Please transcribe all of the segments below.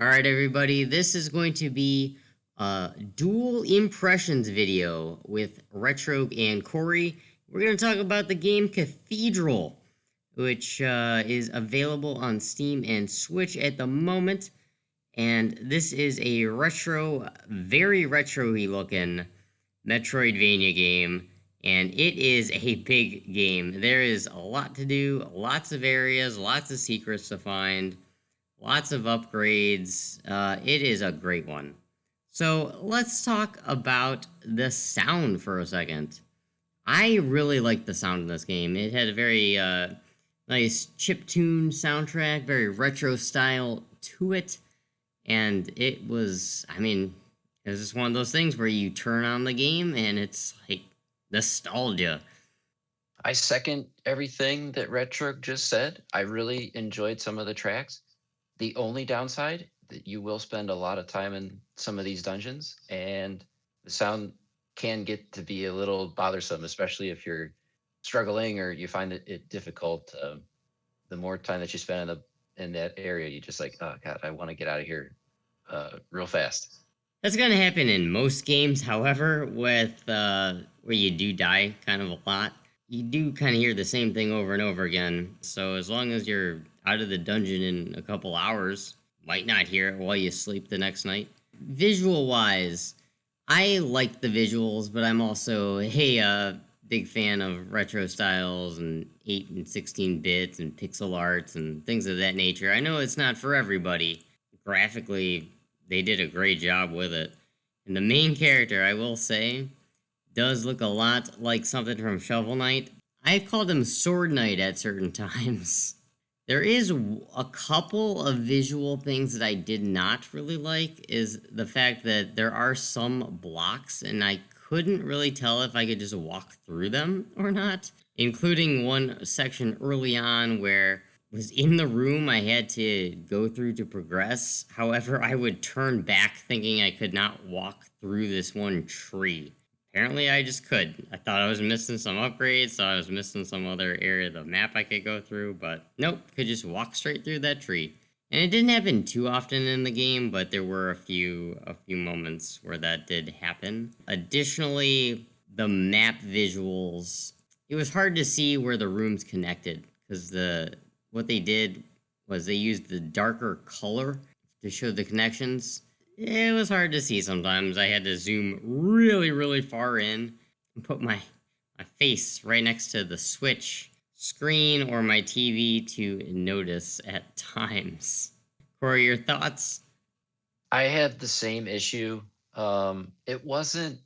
Alright, everybody, this is going to be a dual impressions video with Retrogue and Corey. We're going to talk about the game Cathedral, which is available on Steam and Switch at the moment. And this is a very retro-y looking Metroidvania game, and it is a big game. There is a lot to do, lots of areas, lots of secrets to find. Lots of upgrades. It is a great one. So let's talk about the sound for a second. I really liked the sound in this game. It had a very nice chiptune soundtrack, very retro style to it. And it was just one of those things where you turn on the game and it's like nostalgia. I second everything that Retro just said. I really enjoyed some of the tracks. The only downside that you will spend a lot of time in some of these dungeons, and the sound can get to be a little bothersome, especially if you're struggling or you find it difficult. The more time that you spend in that area, you just like, oh god, I want to get out of here real fast. That's going to happen in most games. However, with where you do die kind of a lot, you do kind of hear the same thing over and over again. So as long as you're out of the dungeon in a couple hours, might not hear it while you sleep the next night. Visual wise, I like the visuals, but I'm also a big fan of retro styles and 8 and 16 bits and pixel arts and things of that nature. I know it's not for everybody. Graphically, they did a great job with it. And the main character, I will say, does look a lot like something from Shovel Knight. I've called him Sword Knight at certain times. There is a couple of visual things that I did not really like, is the fact that there are some blocks and I couldn't really tell if I could just walk through them or not, including one section early on where I was in the room I had to go through to progress. However, I would turn back thinking I could not walk through this one tree. Apparently, I just could. I thought I was missing some upgrades, thought I was missing some other area of the map I could go through, but nope, could just walk straight through that tree. And it didn't happen too often in the game, but there were a few moments where that did happen. Additionally, the map visuals, it was hard to see where the rooms connected, because what they did was they used the darker color to show the connections. It was hard to see sometimes. I had to zoom really, really far in and put my face right next to the Switch screen or my TV to notice at times. Corey, your thoughts? I had the same issue. It wasn't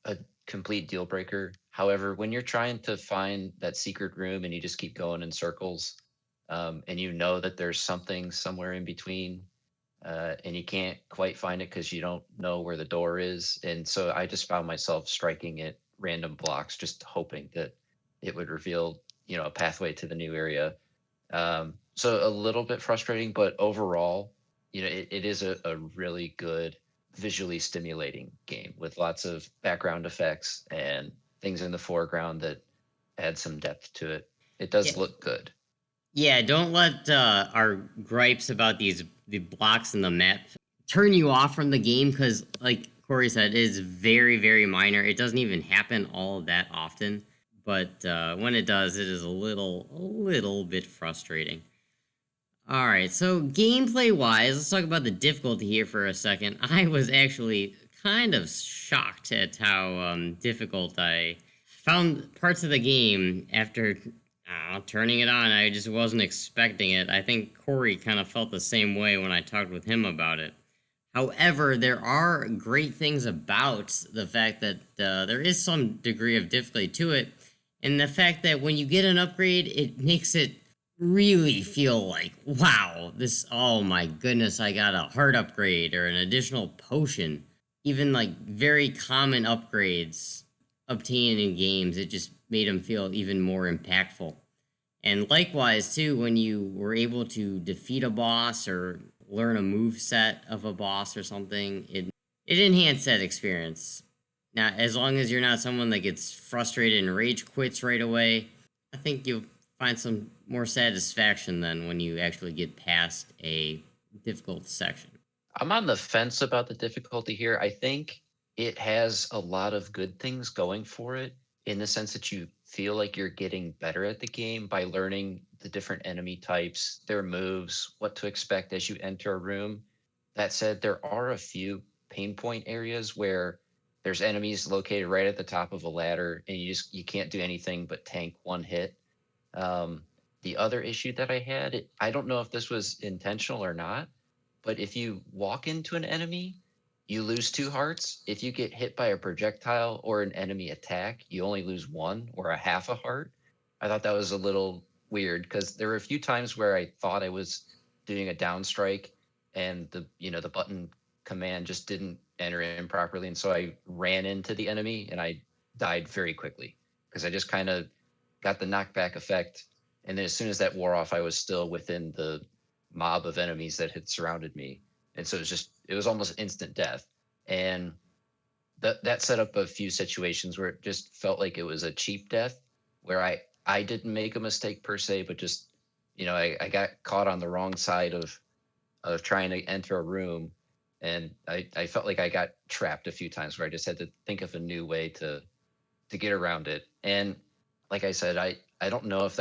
a complete deal breaker. However, when you're trying to find that secret room and you just keep going in circles, and you know that there's something somewhere in between, and you can't quite find it because you don't know where the door is. And so I just found myself striking at random blocks, just hoping that it would reveal, a pathway to the new area. So a little bit frustrating, but overall, it is a really good, visually stimulating game with lots of background effects and things in the foreground that add some depth to it. It does Yeah. look good. Yeah, don't let our gripes about the blocks in the map turn you off from the game, because, like Corey said, it is very, very minor. It doesn't even happen all that often, but when it does, it is a little bit frustrating. All right, so gameplay-wise, let's talk about the difficulty here for a second. I was actually kind of shocked at how difficult I found parts of the game after turning it on. I just wasn't expecting it. I think Corey kind of felt the same way when I talked with him about it. However, there are great things about the fact that there is some degree of difficulty to it, and the fact that when you get an upgrade, it makes it really feel like, wow, oh my goodness, I got a heart upgrade or an additional potion. Even like very common upgrades obtained in games, it just made them feel even more impactful. And likewise, too, when you were able to defeat a boss or learn a move set of a boss or something, it enhanced that experience. Now, as long as you're not someone that gets frustrated and rage quits right away, I think you'll find some more satisfaction than when you actually get past a difficult section. I'm on the fence about the difficulty here. I think it has a lot of good things going for it in the sense that you feel like you're getting better at the game by learning the different enemy types, their moves, what to expect as you enter a room. That said, there are a few pain point areas where there's enemies located right at the top of a ladder and you can't do anything but tank one hit. Um, the other issue that I had, I don't know if this was intentional or not, but if you walk into an enemy, you lose two hearts. If you get hit by a projectile or an enemy attack, you only lose one or a half a heart. I thought that was a little weird because there were a few times where I thought I was doing a down strike and the button command just didn't enter in properly. And so I ran into the enemy and I died very quickly because I just kind of got the knockback effect. And then as soon as that wore off, I was still within the mob of enemies that had surrounded me. And so it was almost instant death. And that set up a few situations where it just felt like it was a cheap death where I didn't make a mistake per se, but just, I got caught on the wrong side of trying to enter a room. And I felt like I got trapped a few times where I just had to think of a new way to get around it. And like I said, I don't know if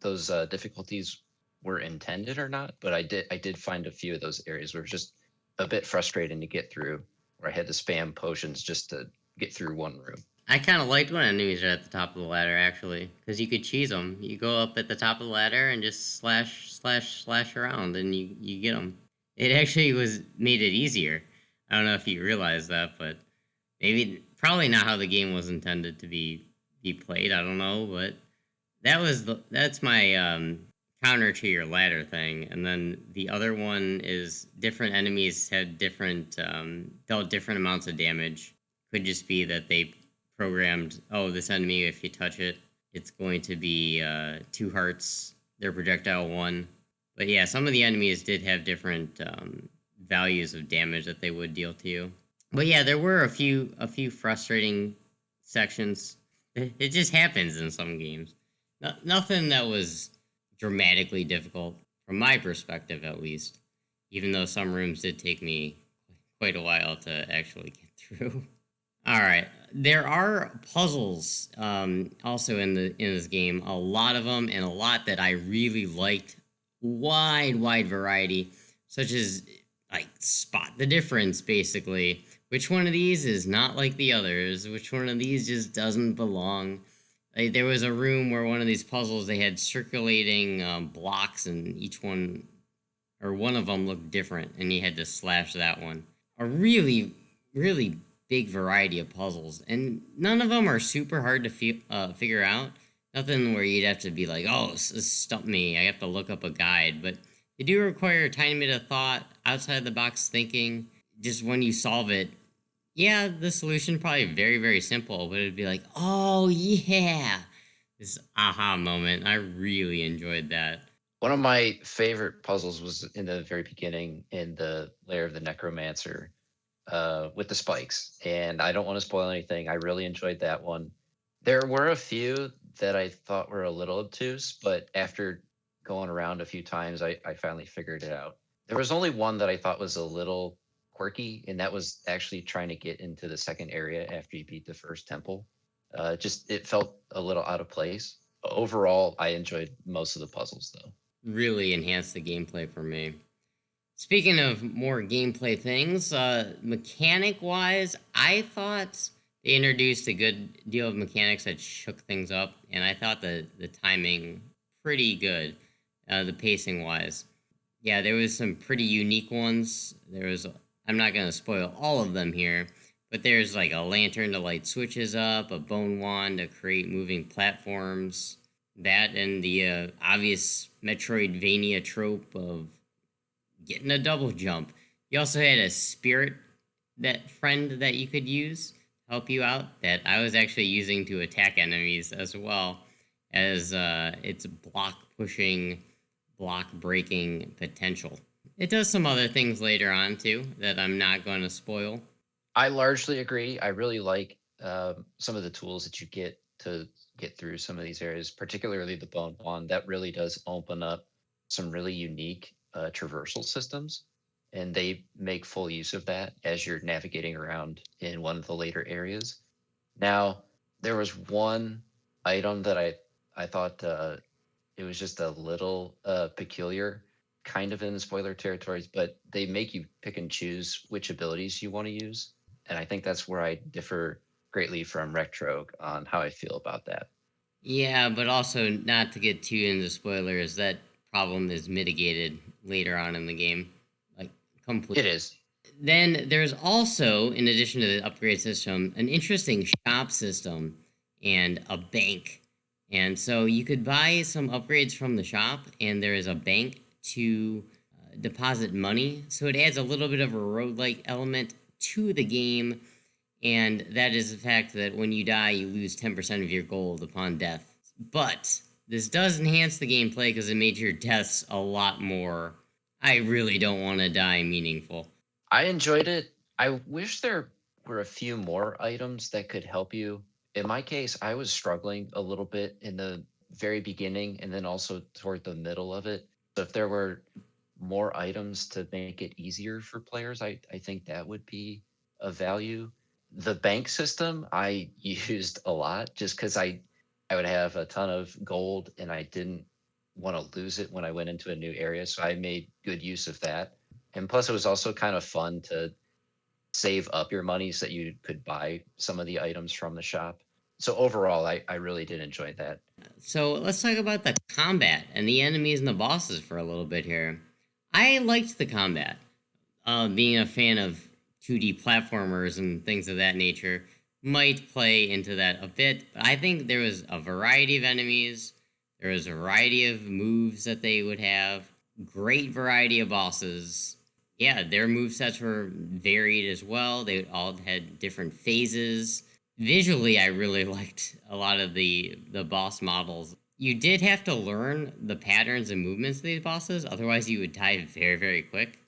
those difficulties were intended or not, but I did find a few of those areas where it was just a bit frustrating to get through, where I had to spam potions just to get through one room. I kind of liked when enemies are at the top of the ladder, actually, because you could cheese them. You go up at the top of the ladder and just slash, slash, slash around, and you get them. It actually was made it easier. I don't know if you realize that, but maybe probably not how the game was intended to be played. I don't know, but that's my counter to your ladder thing. And then the other one is different enemies had different dealt different amounts of damage. Could just be that they programmed, oh, this enemy, if you touch it, it's going to be two hearts. Their projectile one. But yeah, some of the enemies did have different values of damage that they would deal to you. But yeah, there were a few frustrating sections. It just happens in some games. Nothing that was dramatically difficult from my perspective, at least. Even though some rooms did take me quite a while to actually get through. All right, there are puzzles also in this game. A lot of them, and a lot that I really liked. Wide variety, such as like spot the difference, basically. Which one of these is not like the others? Which one of these just doesn't belong? Like, there was a room where one of these puzzles they had circulating blocks, and each one or one of them looked different, and you had to slash that one. A really big variety of puzzles, and none of them are super hard to figure out. Nothing where you'd have to be like, oh, this stumped me. I have to look up a guide, but they do require a tiny bit of thought, outside the box thinking. Just when you solve it, yeah, the solution probably very simple, but it'd be like, oh yeah, this aha moment. I really enjoyed that. One of my favorite puzzles was in the very beginning in the lair of the necromancer with the spikes. And I don't want to spoil anything. I really enjoyed that one. There were a few that I thought were a little obtuse, but after going around a few times, I finally figured it out. There was only one that I thought was a little quirky, and that was actually trying to get into the second area after you beat the first temple. Just it felt a little out of place. Overall, I enjoyed most of the puzzles, though. Really enhanced the gameplay for me. Speaking of more gameplay things, mechanic wise, I thought they introduced a good deal of mechanics that shook things up, and I thought the timing pretty good, the pacing wise. Yeah, there was some pretty unique ones. I'm not gonna spoil all of them here, but there's like a lantern to light switches up, a bone wand to create moving platforms, that and the obvious Metroidvania trope of getting a double jump. You also had a spirit that friend that you could use to help you out that I was actually using to attack enemies as well as its block pushing, block breaking potential. It does some other things later on too that I'm not going to spoil. I largely agree. I really like some of the tools that you get to get through some of these areas, particularly the bone wand. That really does open up some really unique traversal systems. and they make full use of that as you're navigating around in one of the later areas. Now, there was one item that I thought it was just a little peculiar, kind of in the spoiler territories, but they make you pick and choose which abilities you want to use, and I think that's where I differ greatly from Retrogue on how I feel about that. Yeah, but also not to get too into spoilers, that problem is mitigated later on in the game. Like completely. It is. Then there's also, in addition to the upgrade system, an interesting shop system and a bank. And so you could buy some upgrades from the shop, and there is a bank to deposit money. So it adds a little bit of a roguelike element to the game, and that is the fact that when you die, you lose 10% of your gold upon death. But this does enhance the gameplay because it made your deaths a lot more. I really don't want to die meaningful. I enjoyed it. I wish there were a few more items that could help you. In my case, I was struggling a little bit in the very beginning and then also toward the middle of it. So if there were more items to make it easier for players, I think that would be of value. The bank system I used a lot just because I would have a ton of gold and I didn't want to lose it when I went into a new area. So I made good use of that. And plus, it was also kind of fun to save up your money so that you could buy some of the items from the shop. So overall, I really did enjoy that. So let's talk about the combat and the enemies and the bosses for a little bit here. I liked the combat. Being a fan of 2D platformers and things of that nature might play into that a bit, but I think there was a variety of enemies, there was a variety of moves that they would have, great variety of bosses. Yeah, their move sets were varied as well. They all had different phases. Visually, I really liked a lot of the boss models. You did have to learn the patterns and movements of these bosses, otherwise you would die very, very quick.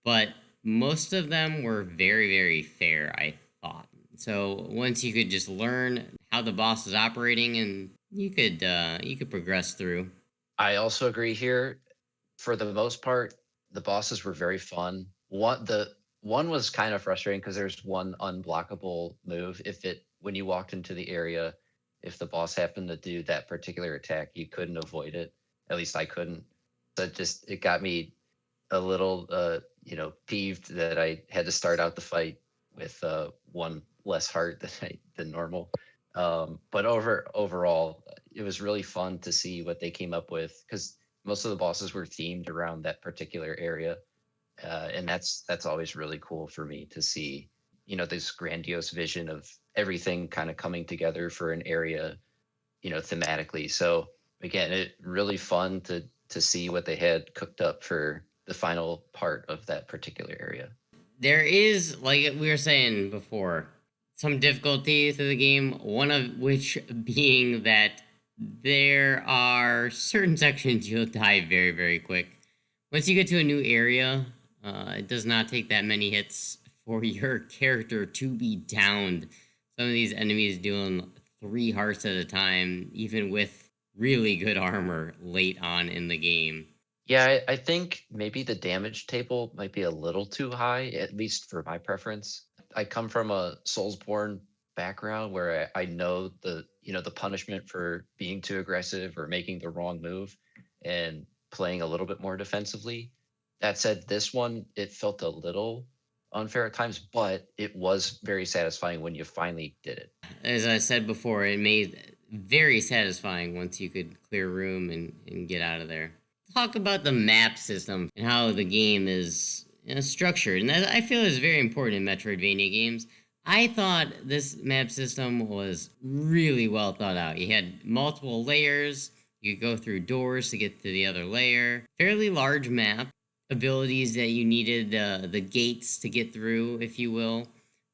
But most of them were very, very fair, I thought. So once you could just learn how the boss was operating, and you could progress through. I also agree here. For the most part, the bosses were very fun. One was kind of frustrating because there's one unblockable move. If it when you walked into the area, if the boss happened to do that particular attack, you couldn't avoid it. At least I couldn't. So it got me a little peeved that I had to start out the fight with one less heart than normal. But overall, it was really fun to see what they came up with because most of the bosses were themed around that particular area, and that's always really cool for me to see. This grandiose vision of everything kind of coming together for an area, thematically. So again, it really fun to see what they had cooked up for the final part of that particular area. There is, like we were saying before, some difficulty to the game, one of which being that there are certain sections you'll die very, very quick. Once you get to a new area, it does not take that many hits for your character to be downed. Some of these enemies doing 3 hearts at a time, even with really good armor late on in the game. Yeah, I think maybe the damage table might be a little too high, at least for my preference. I come from a Soulsborne background where I know the punishment for being too aggressive or making the wrong move and playing a little bit more defensively. That said, this one it felt a little unfair at times, but it was very satisfying when you finally did it. As I said before, it made very satisfying once you could clear room and get out of there. Talk about the map system and how the game is structured, and that I feel is very important in Metroidvania games. I thought this map system was really well thought out. You had multiple layers. You could go through doors to get to the other layer. Fairly large map. Abilities that you needed, the gates to get through, if you will,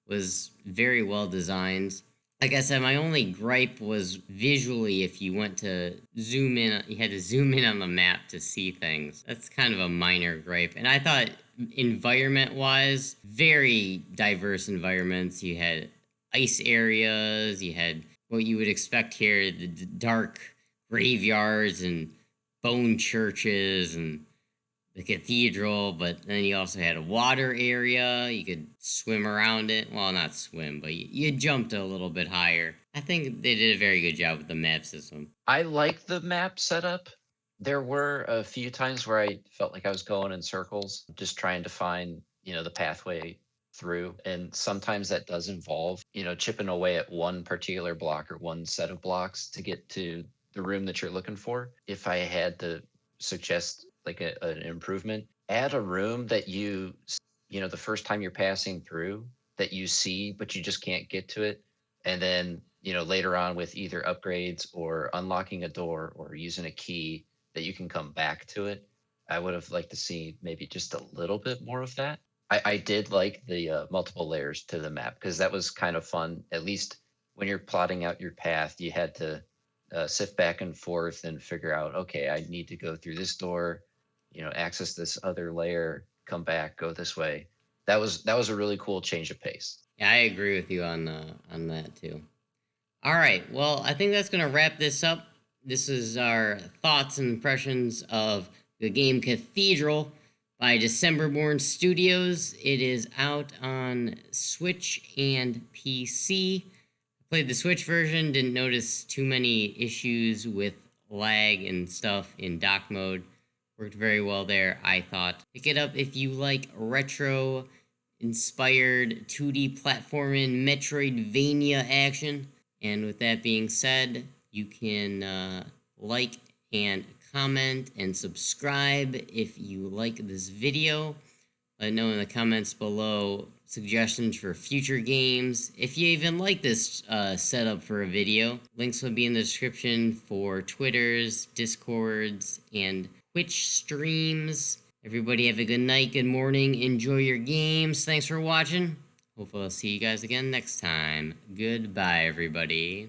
was very well designed. Like I said, my only gripe was visually. If you went to zoom in, you had to zoom in on the map to see things. That's kind of a minor gripe. And I thought environment wise, very diverse environments. You had ice areas, you had what you would expect here, the dark graveyards and bone churches and the cathedral, but then you also had a water area. You could swim around it. Well, not swim, but you jumped a little bit higher. I think they did a very good job with the map system. I like the map setup. There were a few times where I felt like I was going in circles, just trying to find, the pathway through. And sometimes that does involve, chipping away at one particular block or one set of blocks to get to the room that you're looking for. If I had to suggest like an improvement, add a room that the first time you're passing through that you see, but you just can't get to it. And then, later on with either upgrades or unlocking a door or using a key that you can come back to it. I would have liked to see maybe just a little bit more of that. I did like the multiple layers to the map because that was kind of fun. At least when you're plotting out your path, you had to sift back and forth and figure out, okay, I need to go through this door, access this other layer, come back, go this way. That was a really cool change of pace. Yeah, I agree with you on that too. All right, well, I think that's gonna wrap this up. This is our thoughts and impressions of the game Cathedral by Decemberborn Studios. It is out on Switch and PC. I played the Switch version, didn't notice too many issues with lag and stuff in dock mode. Worked very well there, I thought. Pick it up if you like retro inspired 2D platforming Metroidvania action. And with that being said, you can like and comment and subscribe if you like this video. Let know in the comments below suggestions for future games. If you even like this setup for a video, links will be in the description for Twitters, Discords, and Twitch streams. Everybody have a good night, good morning, enjoy your games. Thanks for watching. Hopefully I'll see you guys again next time. Goodbye, everybody.